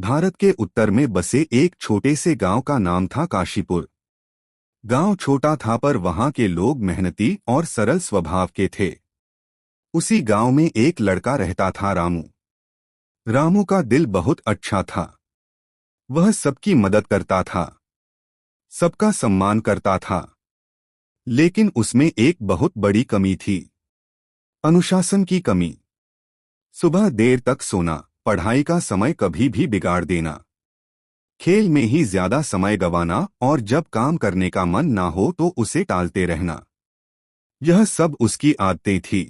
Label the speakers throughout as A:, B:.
A: भारत के उत्तर में बसे एक छोटे से गांव का नाम था काशीपुर। गांव छोटा था पर वहां के लोग मेहनती और सरल स्वभाव के थे। उसी गांव में एक लड़का रहता था, रामू। रामू का दिल बहुत अच्छा था। वह सबकी मदद करता था, सबका सम्मान करता था। लेकिन उसमें एक बहुत बड़ी कमी थी, अनुशासन की कमी। सुबह देर तक सोना, पढ़ाई का समय कभी भी बिगाड़ देना, खेल में ही ज्यादा समय गंवाना और जब काम करने का मन ना हो तो उसे टालते रहना, यह सब उसकी आदतें थी।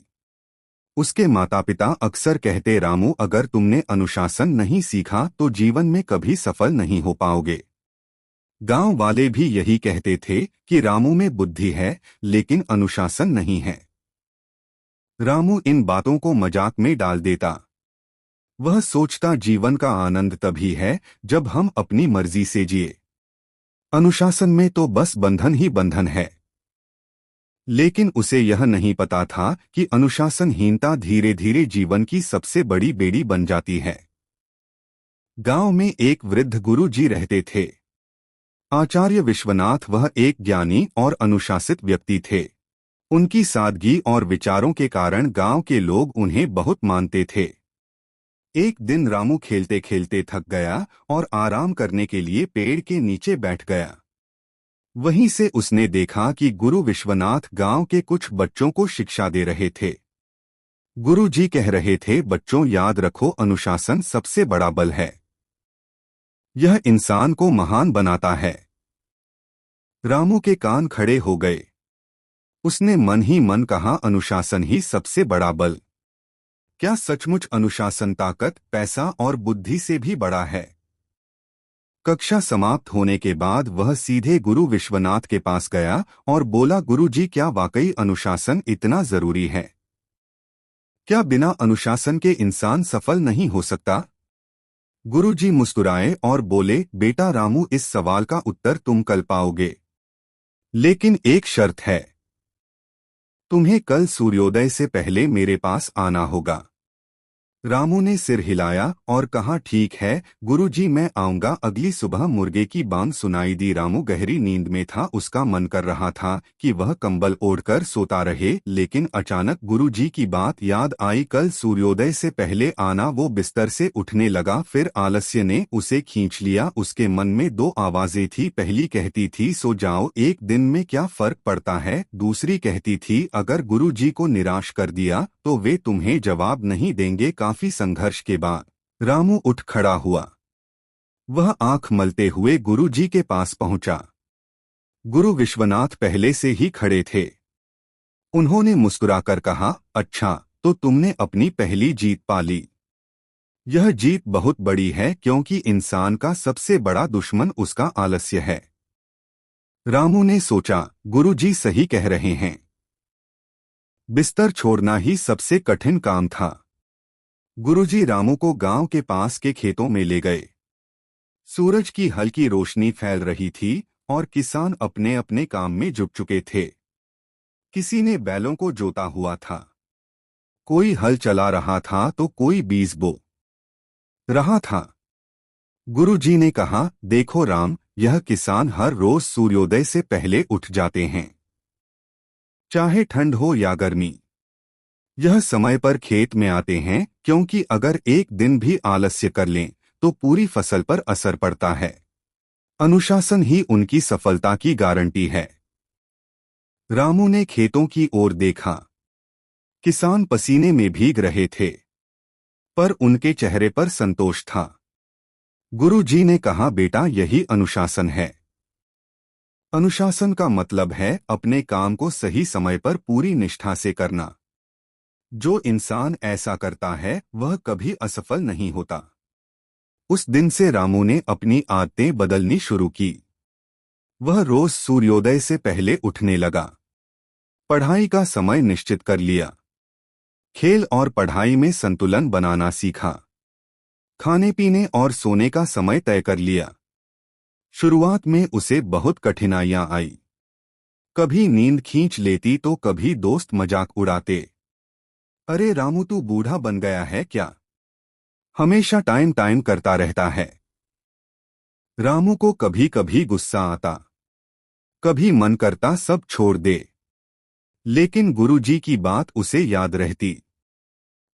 A: उसके माता पिता अक्सर कहते, रामू, अगर तुमने अनुशासन नहीं सीखा तो जीवन में कभी सफल नहीं हो पाओगे। गांव वाले भी यही कहते थे कि रामू में बुद्धि है लेकिन अनुशासन नहीं है। रामू इन बातों को मजाक में डाल देता। वह सोचता, जीवन का आनंद तभी है जब हम अपनी मर्जी से जिए। अनुशासन में तो बस बंधन ही बंधन है। लेकिन उसे यह नहीं पता था कि अनुशासनहीनता धीरे धीरे जीवन की सबसे बड़ी बेड़ी बन जाती है। गांव में एक वृद्ध गुरु जी रहते थे, आचार्य विश्वनाथ। वह एक ज्ञानी और अनुशासित व्यक्ति थे। उनकी सादगी और विचारों के कारण गांव के लोग उन्हें बहुत मानते थे। एक दिन रामू खेलते खेलते थक गया और आराम करने के लिए पेड़ के नीचे बैठ गया। वहीं से उसने देखा कि गुरु विश्वनाथ गांव के कुछ बच्चों को शिक्षा दे रहे थे। गुरु जी कह रहे थे, बच्चों, याद रखो, अनुशासन सबसे बड़ा बल है। यह इंसान को महान बनाता है। रामू के कान खड़े हो गए। उसने मन ही मन कहा, अनुशासन ही सबसे बड़ा बल। क्या सचमुच अनुशासन ताकत, पैसा और बुद्धि से भी बड़ा है? कक्षा समाप्त होने के बाद वह सीधे गुरु विश्वनाथ के पास गया और बोला, गुरु जी, क्या वाकई अनुशासन इतना जरूरी है? क्या बिना अनुशासन के इंसान सफल नहीं हो सकता? गुरु जी मुस्कुराए और बोले, बेटा रामू, इस सवाल का उत्तर तुम कल पाओगे, लेकिन एक शर्त है। तुम्हें कल सूर्योदय से पहले मेरे पास आना होगा। रामू ने सिर हिलाया और कहा, ठीक है गुरुजी, मैं आऊंगा। अगली सुबह मुर्गे की बांग सुनाई दी। रामू गहरी नींद में था। उसका मन कर रहा था कि वह कंबल ओढ़कर सोता रहे, लेकिन अचानक गुरुजी की बात याद आई, कल सूर्योदय से पहले आना। वो बिस्तर से उठने लगा, फिर आलस्य ने उसे खींच लिया। उसके मन में दो आवाजें थी। पहली कहती थी, सो जाओ, एक दिन में क्या फर्क पड़ता है। दूसरी कहती थी, अगर गुरुजी को निराश कर दिया तो वे तुम्हें जवाब नहीं देंगे। काफी संघर्ष के बाद रामू उठ खड़ा हुआ। वह आंख मलते हुए गुरुजी के पास पहुंचा। गुरु विश्वनाथ पहले से ही खड़े थे। उन्होंने मुस्कुराकर कहा, अच्छा, तो तुमने अपनी पहली जीत पा ली। यह जीत बहुत बड़ी है क्योंकि इंसान का सबसे बड़ा दुश्मन उसका आलस्य है। रामू ने सोचा, गुरुजी सही कह रहे हैं। बिस्तर छोड़ना ही सबसे कठिन काम था। गुरुजी रामू को गांव के पास के खेतों में ले गए। सूरज की हल्की रोशनी फैल रही थी और किसान अपने अपने काम में जुट चुके थे। किसी ने बैलों को जोता हुआ था, कोई हल चला रहा था तो कोई बीज बो रहा था। गुरुजी ने कहा, देखो राम, यह किसान हर रोज सूर्योदय से पहले उठ जाते हैं, चाहे ठंड हो या गर्मी। यह समय पर खेत में आते हैं क्योंकि अगर एक दिन भी आलस्य कर लें तो पूरी फसल पर असर पड़ता है। अनुशासन ही उनकी सफलता की गारंटी है। रामू ने खेतों की ओर देखा। किसान पसीने में भीग रहे थे, पर उनके चेहरे पर संतोष था। गुरुजी ने कहा, बेटा, यही अनुशासन है। अनुशासन का मतलब है अपने काम को सही समय पर पूरी निष्ठा से करना। जो इंसान ऐसा करता है वह कभी असफल नहीं होता। उस दिन से रामू ने अपनी आदतें बदलनी शुरू की। वह रोज सूर्योदय से पहले उठने लगा, पढ़ाई का समय निश्चित कर लिया, खेल और पढ़ाई में संतुलन बनाना सीखा, खाने पीने और सोने का समय तय कर लिया। शुरुआत में उसे बहुत कठिनाइयां आई। कभी नींद खींच लेती तो कभी दोस्त मजाक उड़ाते, अरे रामू, तू बूढ़ा बन गया है क्या? हमेशा टाइम टाइम करता रहता है। रामू को कभी कभी गुस्सा आता, कभी मन करता सब छोड़ दे, लेकिन गुरुजी की बात उसे याद रहती।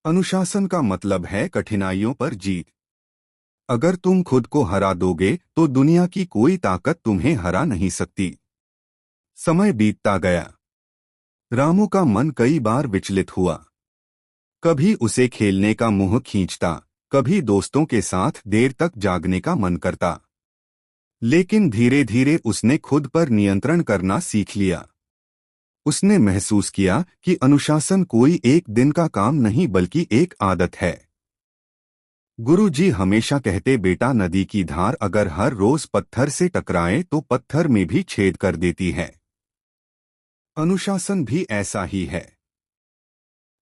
A: अनुशासन का मतलब है कठिनाइयों पर जीत। अगर तुम खुद को हरा दोगे तो दुनिया की कोई ताकत तुम्हें हरा नहीं सकती। समय बीतता गया। रामू का मन कई बार विचलित हुआ। कभी उसे खेलने का मुंह खींचता, कभी दोस्तों के साथ देर तक जागने का मन करता। लेकिन धीरे धीरे उसने खुद पर नियंत्रण करना सीख लिया। उसने महसूस किया कि अनुशासन कोई एक दिन का काम नहीं बल्कि एक आदत है। गुरुजी हमेशा कहते, बेटा, नदी की धार अगर हर रोज पत्थर से टकराए तो पत्थर में भी छेद कर देती है। अनुशासन भी ऐसा ही है।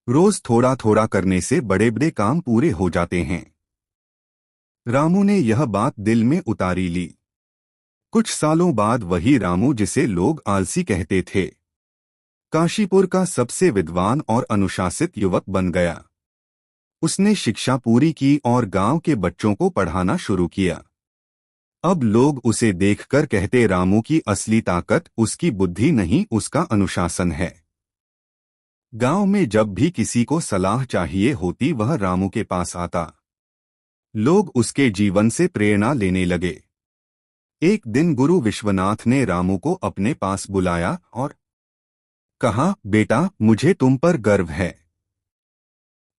A: रोज थोड़ा थोड़ा करने से बड़े बड़े काम पूरे हो जाते हैं। रामू ने यह बात दिल में उतारी ली। कुछ सालों बाद वही रामू जिसे लोग आलसी कहते थे, काशीपुर का सबसे विद्वान और अनुशासित युवक बन गया। उसने शिक्षा पूरी की और गांव के बच्चों को पढ़ाना शुरू किया। अब लोग उसे देखकर कहते, रामू की असली ताकत उसकी बुद्धि नहीं, उसका अनुशासन है। गांव में जब भी किसी को सलाह चाहिए होती वह रामू के पास आता। लोग उसके जीवन से प्रेरणा लेने लगे। एक दिन गुरु विश्वनाथ ने रामू को अपने पास बुलाया और कहा, बेटा, मुझे तुम पर गर्व है।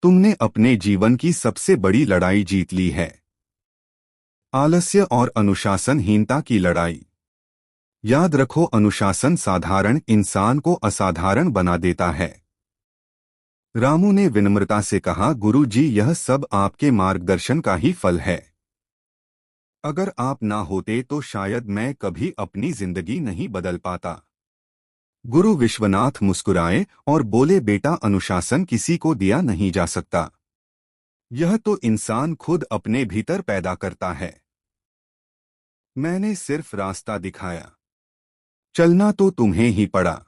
A: तुमने अपने जीवन की सबसे बड़ी लड़ाई जीत ली है, आलस्य और अनुशासनहीनता की लड़ाई। याद रखो, अनुशासन साधारण इंसान को असाधारण बना देता है। रामू ने विनम्रता से कहा, गुरुजी, यह सब आपके मार्गदर्शन का ही फल है। अगर आप ना होते तो शायद मैं कभी अपनी जिंदगी नहीं बदल पाता। गुरु विश्वनाथ मुस्कुराए और बोले, बेटा, अनुशासन किसी को दिया नहीं जा सकता। यह तो इंसान खुद अपने भीतर पैदा करता है। मैंने सिर्फ रास्ता दिखाया, चलना तो तुम्हें ही पड़ा।